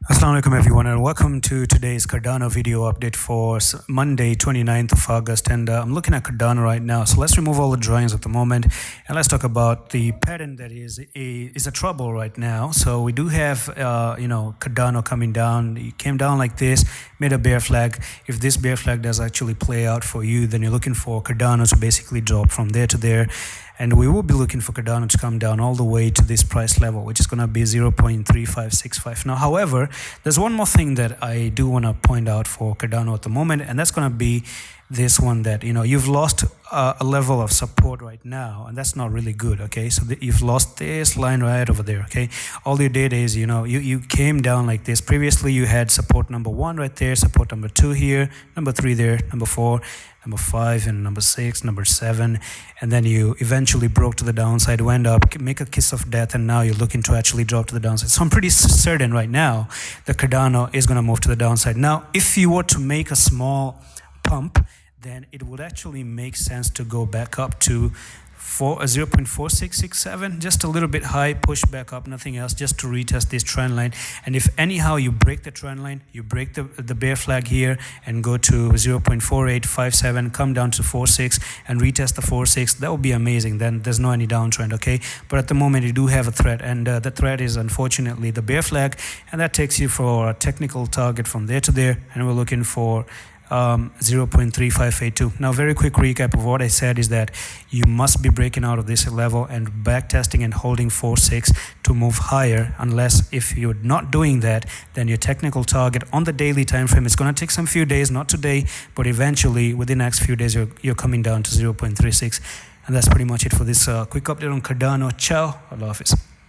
Assalamu alaikum everyone, and welcome to today's Cardano video update for Monday 29th of August. And I'm looking at Cardano right now, so let's remove all the drawings at the moment and let's talk about the pattern that is a trouble right now. So we do have Cardano coming down. It came down like this, made a bear flag. If this bear flag does actually play out for you, then you're looking for Cardano to basically drop from there to there. And we will be looking for Cardano to come down all the way to this price level, which is going to be 0.3565. Now, however, there's one more thing that I do want to point out for Cardano at the moment, and that's going to be this one that, you've lost a level of support right now, and that's not really good, okay? So you've lost this line right over there, okay? All you did is, you came down like this. Previously, you had support number 1 right there, support number 2 here, number 3 there, number 4, number 5, and number 6, number 7, and then you eventually broke to the downside, went up, make a kiss of death, and now you're looking to actually drop to the downside. So I'm pretty certain right now that Cardano is going to move to the downside. Now, if you were to make a small pump, then it would actually make sense to go back up to 0.4667, just a little bit high, push back up, nothing else, just to retest this trend line. And if anyhow you break the trend line, you break the bear flag here and go to 0.4857, come down to 46 and retest the 46, that would be amazing. Then there's no any downtrend, okay? But at the moment you do have a threat, and the threat is unfortunately the bear flag, and that takes you for a technical target from there to there, and we're looking for 0.3582. Now, very quick recap of what I said is that you must be breaking out of this level and back testing and holding 46 to move higher. Unless if you're not doing that, then your technical target on the daily time frame is going to take some few days, not today, but eventually within the next few days you're coming down to 0.36. And that's pretty much it for this quick update on Cardano. Ciao, Allah Hafiz.